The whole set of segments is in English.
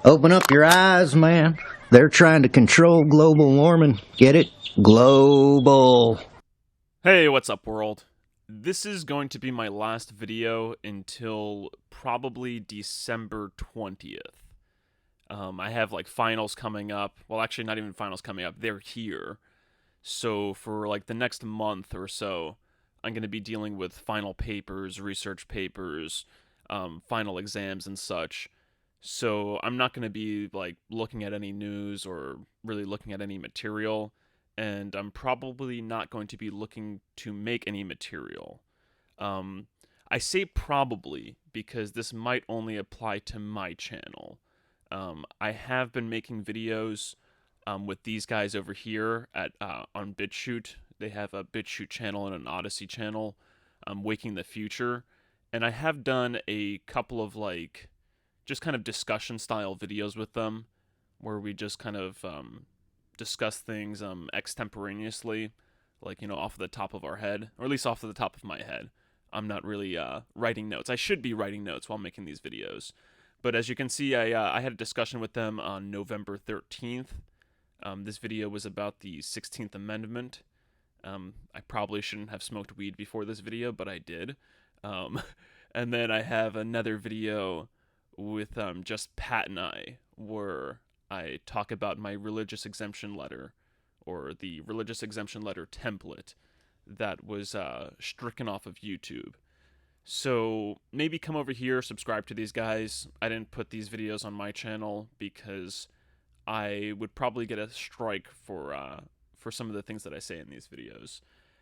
Open up your eyes, man. They're trying to control global warming. Get it? Global. Hey, what's up, world? This is going to be my last video until probably December 20th. I have like finals coming up. Well, actually, not even finals coming up. They're here. So, for like the next month or so, I'm going to be dealing with final papers, research papers, final exams, and such. So, I'm not going to be like looking at any news or really looking at any material, and I'm probably not going to be looking to make any material. Um, I say probably because this might only apply to my channel. I have been making videos with these guys over here at on BitChute. They have a BitChute channel and an Odyssey channel, Waking the Future, and I have done a couple of like just kind of discussion style videos with them, where we just kind of discuss things extemporaneously, like off the top of our head, or at least off of the top of my head. I'm not really writing notes. I should be writing notes while making these videos. But as you can see, I had a discussion with them on November 13th. This video was about the 16th Amendment. I probably shouldn't have smoked weed before this video, but I did. Um, and then I have another video with just Pat and I, where I talk about my religious exemption letter, or the religious exemption letter template that was stricken off of YouTube. So maybe come over here, subscribe to these guys. I didn't put these videos on my channel because I would probably get a strike for some of the things that I say in these videos.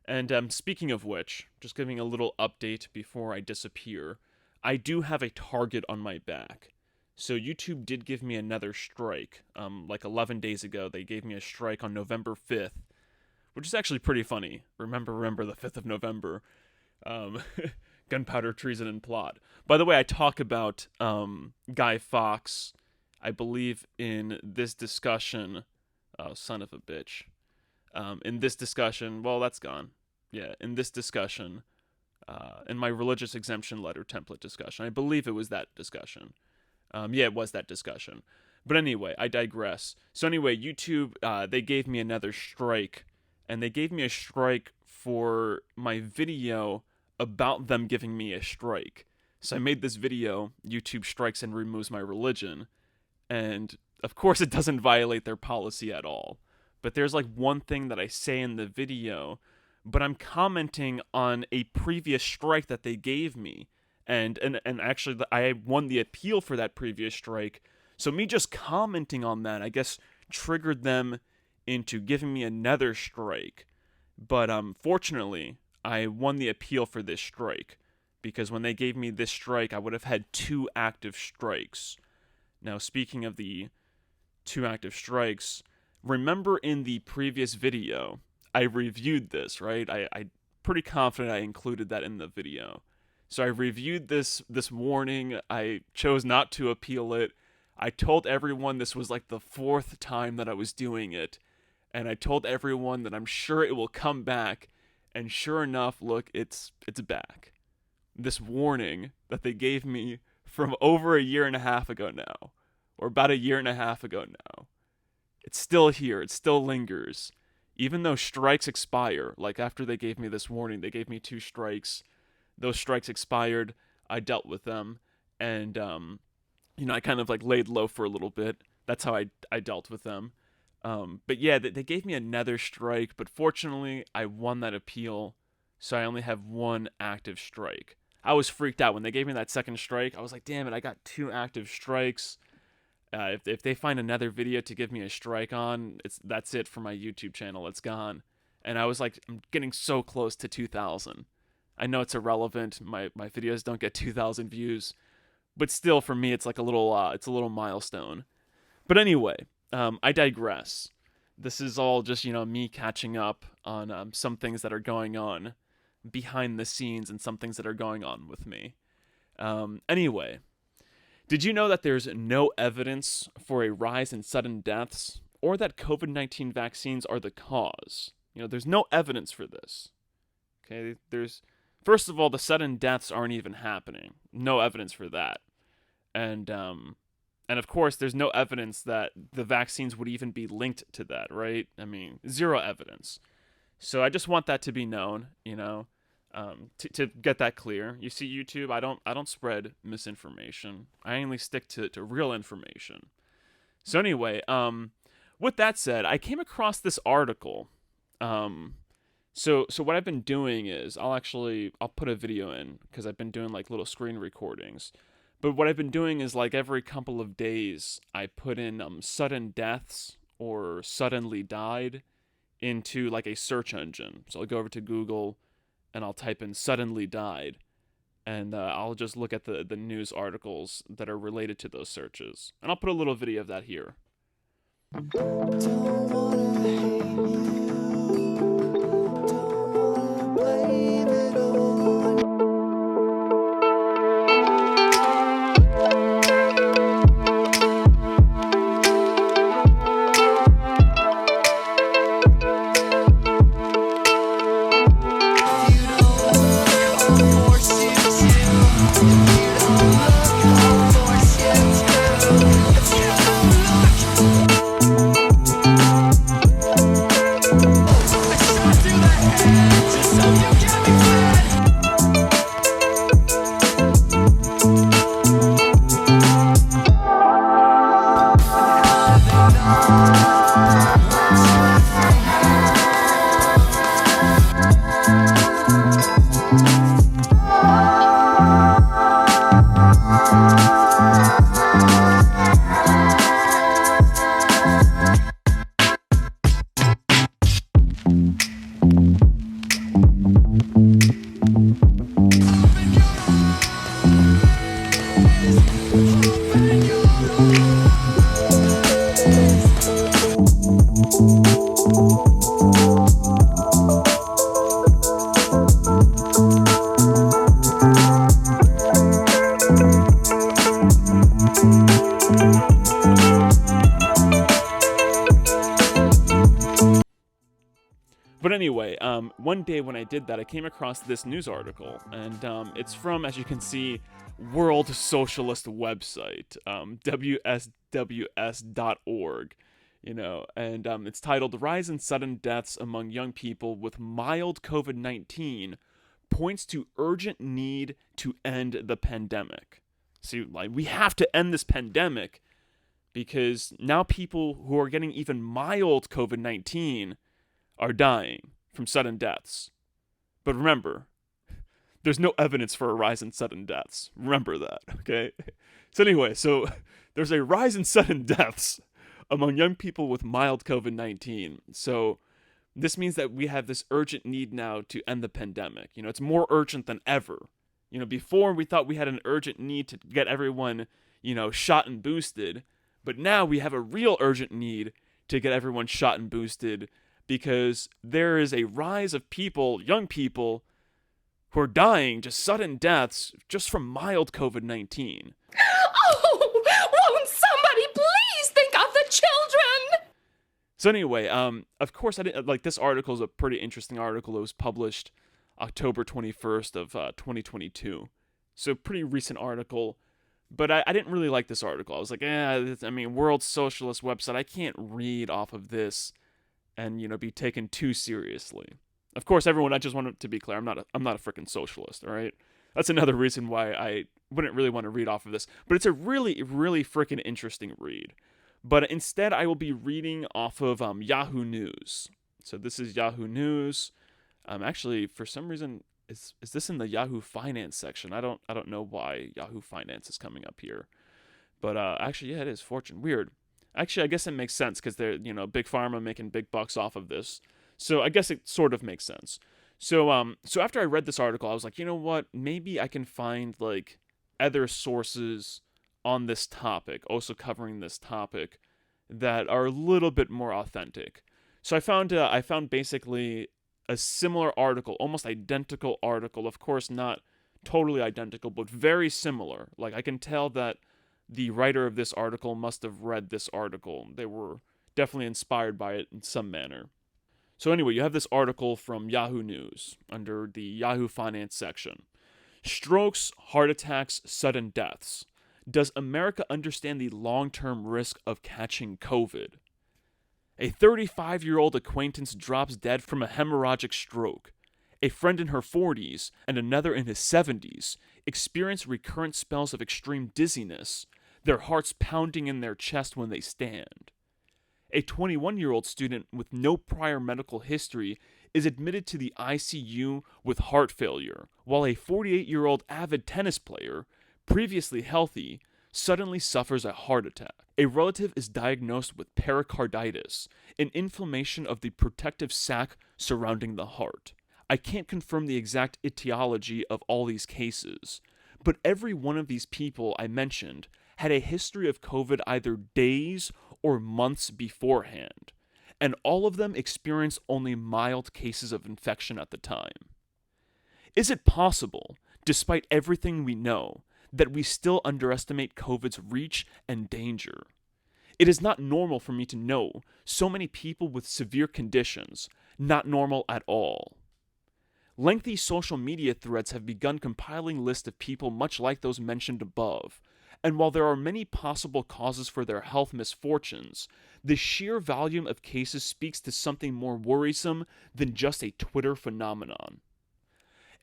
And speaking of which, just giving a little update before I disappear, I do have a target on my back. So YouTube did give me another strike. Like 11 days ago, they gave me a strike on November 5th, which is actually pretty funny. Remember the 5th of November. Um, Gunpowder, treason, and plot. By the way, I talk about Guy Fawkes, I believe, in this discussion. Oh, son of a bitch. In this discussion, well, that's gone. Yeah, in this discussion, in my religious exemption letter template discussion, I believe it was that discussion. Yeah, it was that discussion. But anyway, I digress. So anyway, YouTube, they gave me another strike, and they gave me a strike for my video about them giving me a strike. So I made this video, YouTube strikes and removes my religion, and of course it doesn't violate their policy at all. But there's like one thing that I say in the video, but I'm commenting on a previous strike that they gave me. And actually I won the appeal for that previous strike. So me just commenting on that, I guess, triggered them into giving me another strike. But fortunately, I won the appeal for this strike, because when they gave me this strike, I would have had 2 active strikes. Now, speaking of the 2 active strikes, remember in the previous video, I reviewed this, right? I pretty confident I included that in the video. So I reviewed this warning. I chose not to appeal it. I told everyone this was like the 4th time that I was doing it. And I told everyone that I'm sure it will come back. And sure enough, look, it's back. This warning that they gave me from over a year and a half ago now, or about a year and a half ago now, it's still here. It still lingers. Even though strikes expire, like after they gave me this warning, they gave me 2 strikes. Those strikes expired. I dealt with them. And, I kind of like laid low for a little bit. That's how I dealt with them. But yeah, they gave me another strike, but fortunately, I won that appeal, so I only have 1 active strike. I was freaked out when they gave me that second strike. I was like, damn it, I got 2 active strikes. If they find another video to give me a strike on, that's it for my YouTube channel. It's gone. And I was like, I'm getting so close to 2,000. I know it's irrelevant. My videos don't get 2,000 views, but still, for me, it's like it's a little milestone. But anyway, I digress. This is all just, me catching up on some things that are going on behind the scenes and some things that are going on with me. Anyway, did you know that there's no evidence for a rise in sudden deaths, or that COVID-19 vaccines are the cause? There's no evidence for this. Okay, first of all, the sudden deaths aren't even happening. No evidence for that. And And of course, there's no evidence that the vaccines would even be linked to that, right? I mean, zero evidence. So I just want that to be known, to get that clear. You see, YouTube, I don't spread misinformation. I only stick to real information. So anyway, with that said, I came across this article. So what I've been doing is I'll put a video in because I've been doing like little screen recordings. But what I've been doing is like every couple of days I put in sudden deaths or suddenly died into like a search engine. So I'll go over to Google and I'll type in suddenly died, and I'll just look at the news articles that are related to those searches. And I'll put a little video of that here. Don't wanna hate you, don't wanna blame it on. If you don't look, I'll force you to. If you don't look, I'll force you to. If you don't look. A shot to the head, just so you can be fed. But anyway, one day when I did that, I came across this news article, and it's from, as you can see, World Socialist website, WSWS.org, and it's titled "Rise in Sudden Deaths Among Young People with Mild COVID-19 Points to Urgent Need to End the Pandemic." See, like, we have to end this pandemic because now people who are getting even mild COVID-19 are dying from sudden deaths. But remember, there's no evidence for a rise in sudden deaths. Remember that, okay? So anyway, there's a rise in sudden deaths among young people with mild COVID-19. So this means that we have this urgent need now to end the pandemic. It's more urgent than ever. Before we thought we had an urgent need to get everyone, shot and boosted. But now we have a real urgent need to get everyone shot and boosted because there is a rise of people, young people, who are dying, just sudden deaths, just from mild COVID-19. Oh, won't somebody please think of the children? So anyway, of course, I didn't, like, this article is a pretty interesting article. It was published October 21st of 2022. So pretty recent article. But I didn't really like this article. I was like, World Socialist website, I can't read off of this and be taken too seriously. Of course, everyone, I just want to be clear, I'm not a freaking socialist, all right? That's another reason why I wouldn't really want to read off of this. But it's a really, really freaking interesting read. But instead, I will be reading off of Yahoo News. So this is Yahoo News. Actually, for some reason, is this in the Yahoo Finance section? I don't know why Yahoo Finance is coming up here. But actually, yeah, it is. Fortune. Weird. Actually, I guess it makes sense because they're, Big Pharma making big bucks off of this. So I guess it sort of makes sense. So after I read this article, I was like, you know what? Maybe I can find like other sources on this topic, also covering this topic, that are a little bit more authentic. So I found basically a similar article, almost identical article. Of course, not totally identical, but very similar. Like, I can tell that the writer of this article must have read this article. They were definitely inspired by it in some manner. So anyway, you have this article from Yahoo News under the Yahoo Finance section. Strokes, heart attacks, sudden deaths. Does America understand the long-term risk of catching COVID? A 35-year-old acquaintance drops dead from a hemorrhagic stroke. A friend in her 40s and another in his 70s experience recurrent spells of extreme dizziness, their hearts pounding in their chest when they stand. A 21-year-old student with no prior medical history is admitted to the ICU with heart failure, while a 48-year-old avid tennis player, previously healthy, suddenly suffers a heart attack. A relative is diagnosed with pericarditis, an inflammation of the protective sac surrounding the heart. I can't confirm the exact etiology of all these cases, but every one of these people I mentioned had a history of COVID either days or months beforehand, and all of them experienced only mild cases of infection at the time. Is it possible, despite everything we know, that we still underestimate COVID's reach and danger? It is not normal for me to know so many people with severe conditions, not normal at all. Lengthy social media threads have begun compiling lists of people much like those mentioned above, and while there are many possible causes for their health misfortunes, the sheer volume of cases speaks to something more worrisome than just a Twitter phenomenon.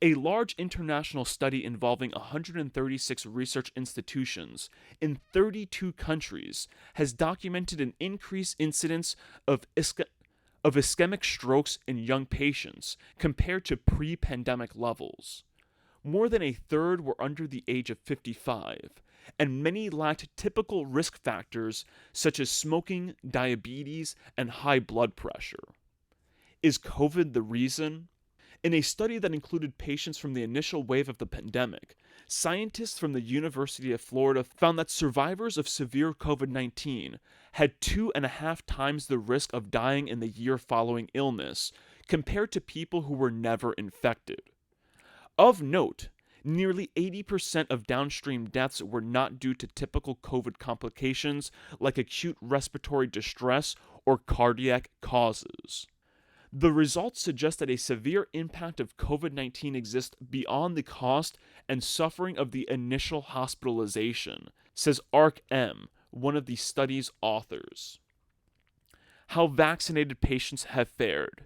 A large international study involving 136 research institutions in 32 countries has documented an increased incidence of ischemic strokes in young patients compared to pre-pandemic levels. More than a third were under the age of 55, and many lacked typical risk factors such as smoking, diabetes, and high blood pressure. Is COVID the reason? In a study that included patients from the initial wave of the pandemic, scientists from the University of Florida found that survivors of severe COVID-19 had 2.5 times the risk of dying in the year following illness compared to people who were never infected. Of note, nearly 80% of downstream deaths were not due to typical COVID complications like acute respiratory distress or cardiac causes. The results suggest that a severe impact of COVID-19 exists beyond the cost and suffering of the initial hospitalization, says Ark M., one of the study's authors. How vaccinated patients have fared.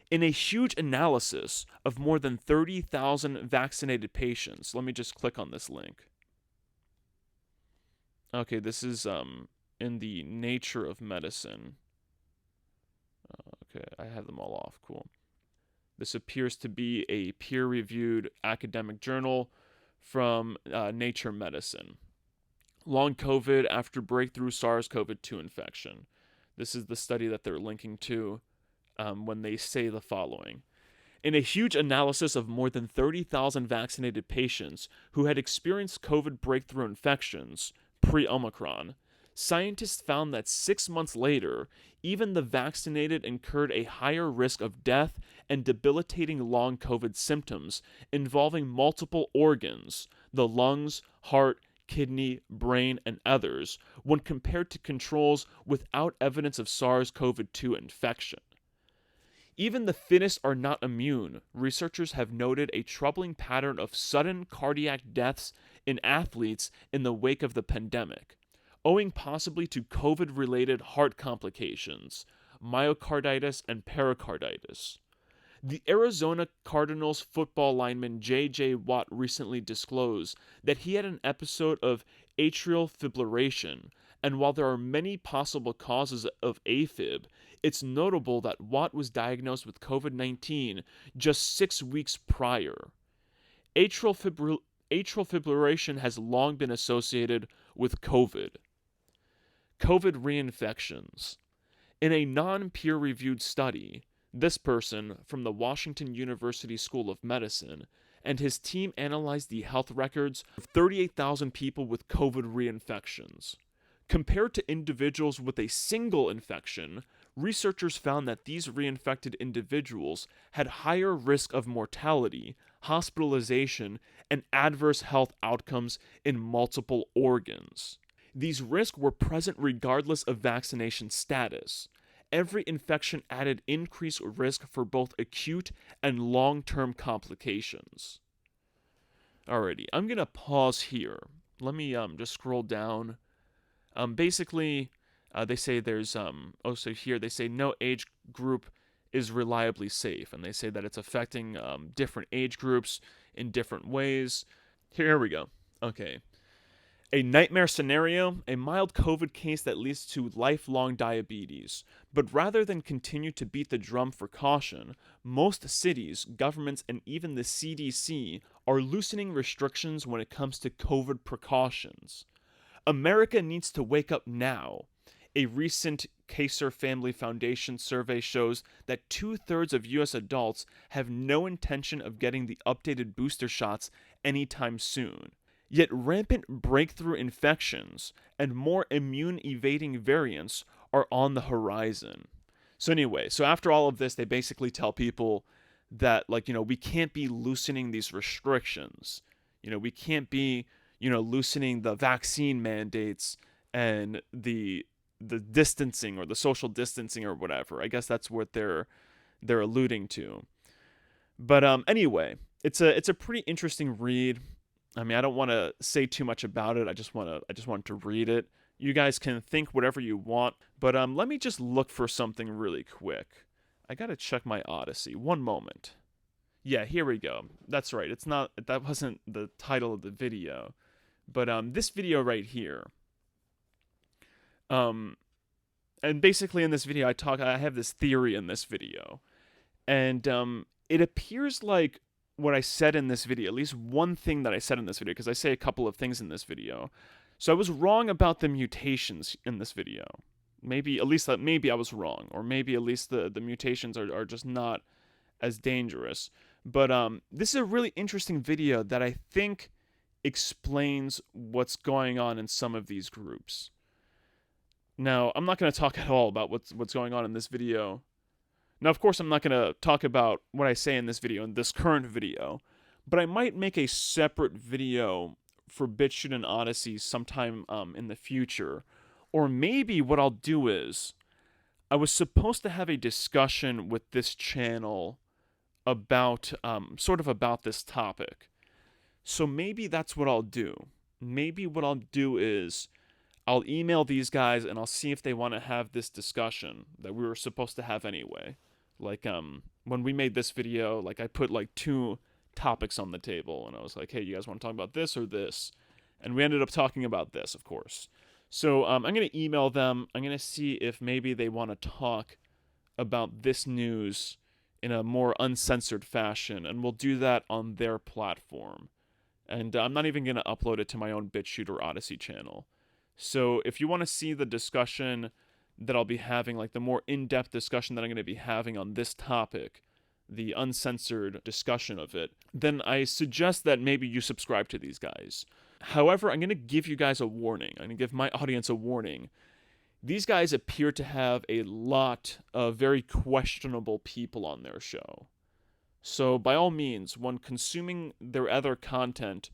In a huge analysis of more than 30,000 vaccinated patients, let me just click on this link. Okay, this is in the Nature of Medicine. Okay, I have them all off. Cool. This appears to be a peer-reviewed academic journal from Nature Medicine. Long COVID after breakthrough SARS-CoV-2 infection. This is the study that they're linking to when they say the following. In a huge analysis of more than 30,000 vaccinated patients who had experienced COVID breakthrough infections, pre-Omicron, scientists found that 6 months later, even the vaccinated incurred a higher risk of death and debilitating long COVID symptoms involving multiple organs, the lungs, heart, kidney, brain, and others, when compared to controls without evidence of SARS-CoV-2 infection. Even the fittest are not immune. Researchers have noted a troubling pattern of sudden cardiac deaths in athletes in the wake of the pandemic, owing possibly to COVID-related heart complications, myocarditis, and pericarditis. The Arizona Cardinals football lineman J.J. Watt recently disclosed that he had an episode of atrial fibrillation, and while there are many possible causes of AFib, it's notable that Watt was diagnosed with COVID-19 just 6 weeks prior. Atrial fibrillation has long been associated with COVID. COVID reinfections. In a non-peer-reviewed study, this person from the Washington University School of Medicine and his team analyzed the health records of 38,000 people with COVID reinfections. Compared to individuals with a single infection, researchers found that these reinfected individuals had higher risk of mortality, hospitalization, and adverse health outcomes in multiple organs. These risks were present regardless of vaccination status. Every infection added increased risk for both acute and long-term complications. Alrighty, I'm going to pause here. let me just scroll down. Basically, they say there's also here they say no age group is reliably safe, and they say that it's affecting different age groups in different ways. Here we go. Okay. A nightmare scenario, a mild COVID case that leads to lifelong diabetes. But rather than continue to beat the drum for caution, most cities, governments, and even the CDC are loosening restrictions when it comes to COVID precautions. America needs to wake up now. A recent Kaiser Family Foundation survey shows that 2/3 of US adults have no intention of getting the updated booster shots anytime soon. Yet rampant breakthrough infections and more immune-evading variants are on the horizon. So anyway, so after all of this, they basically tell people that, like, we can't be loosening these restrictions. We can't be, loosening the vaccine mandates and the distancing or the social distancing or whatever. I guess that's what they're alluding to. But anyway, it's a pretty interesting read. I mean, I don't want to say too much about it. I just want to read it. You guys can think whatever you want, but let me just look for something really quick. I got to check my Odyssey. One moment. Yeah, here we go. That's right. That wasn't the title of the video. But this video right here. And basically in this video I have this theory in this video. And it appears like what I said in this video, at least one thing that I said in this video, because I say a couple of things in this video. So I was wrong about the mutations in this video. Maybe I was wrong, or maybe at least the mutations are just not as dangerous. But this is a really interesting video that I think explains what's going on in some of these groups. Now, I'm not going to talk at all about what's going on in this video. Now, of course, I'm not going to talk about what I say in this video, in this current video, but I might make a separate video for BitChute and Odyssey sometime in the future. Or maybe what I'll do is, I was supposed to have a discussion with this channel about, sort of about this topic. So maybe that's what I'll do. Maybe what I'll do is, I'll email these guys and I'll see if they want to have this discussion that we were supposed to have anyway. Like, when we made this video, like, I put, like, 2 topics on the table, and I was like, hey, you guys want to talk about this or this? And we ended up talking about this, of course. So, I'm going to email them. I'm going to see if maybe they want to talk about this news in a more uncensored fashion, and we'll do that on their platform. And I'm not even going to upload it to my own BitChute or Odyssey channel. So, if you want to see the discussion that I'll be having, like the more in-depth discussion that I'm going to be having on this topic, the uncensored discussion of it, then I suggest that maybe you subscribe to these guys. However, I'm going to give you guys a warning. I'm going to give my audience a warning. These guys appear to have a lot of very questionable people on their show. So, by all means, when consuming their other content,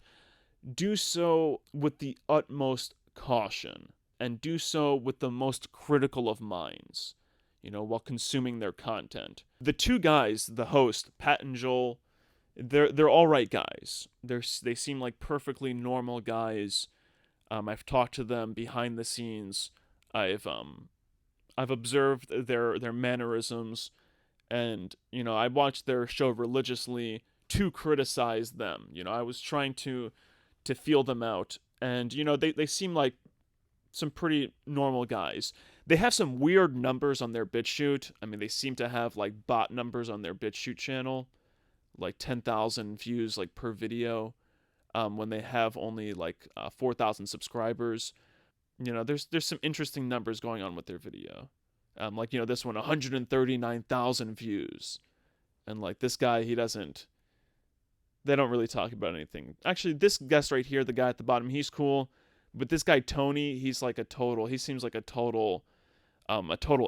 do so with the utmost caution. And do so with the most critical of minds, while consuming their content. The 2 guys, the host, Pat and Joel, they're all right guys. They seem like perfectly normal guys. I've talked to them behind the scenes. I've observed their mannerisms, and I watched their show religiously to criticize them. I was trying to feel them out, and they seem like some pretty normal guys. They have some weird numbers on their BitChute. I mean, they seem to have like bot numbers on their BitChute channel, like 10,000 views like per video, when they have only like 4,000 subscribers. There's some interesting numbers going on with their video. Like this one, 139,000 views, and like this guy, they don't really talk about anything. Actually, this guest right here, the guy at the bottom, he's cool. But this guy, Tony, he seems like a total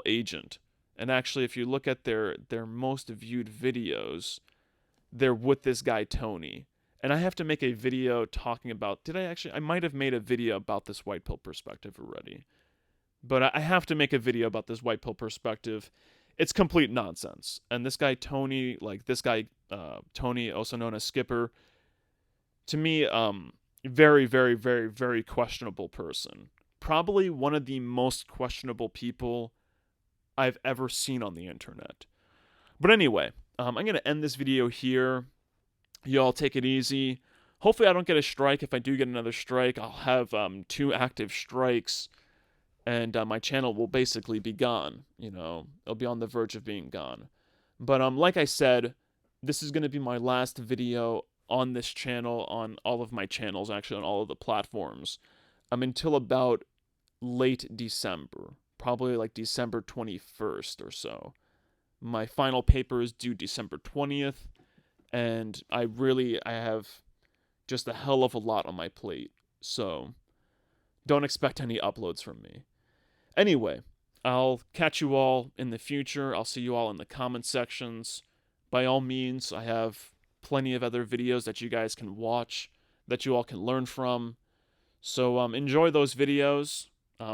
agent. And actually, if you look at their most viewed videos, they're with this guy, Tony. And I have to make a video talking about, I might have made a video about this white pill perspective already. But I have to make a video about this white pill perspective. It's complete nonsense. And this guy, Tony, Tony, also known as Skipper, to me, very, very, very, very questionable person. Probably one of the most questionable people I've ever seen on the internet. But anyway, I'm going to end this video here. Y'all take it easy. Hopefully I don't get a strike. If I do get another strike, I'll have 2 active strikes, and my channel will basically be gone. You know, it'll be on the verge of being gone. But like I said, this is going to be my last video on this channel, on all of my channels, actually on all of the platforms, until about late December, probably like December 21st or so. My final paper is due December 20th, and I have just a hell of a lot on my plate, so don't expect any uploads from me. Anyway, I'll catch you all in the future. I'll see you all in the comment sections. By all means, I have plenty of other videos that you guys can watch, that you all can learn from. So enjoy those videos.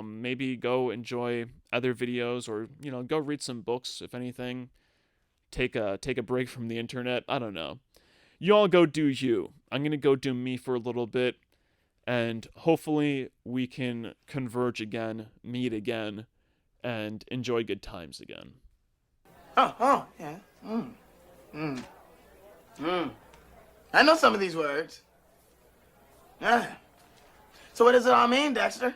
Maybe go enjoy other videos, or go read some books, if anything. Take a break from the internet. I don't know. You all go do you. I'm gonna go do me for a little bit, and hopefully we can converge again, meet again, and enjoy good times again. Oh, yeah. I know some of these words. Yeah. So what does it all mean, Dexter?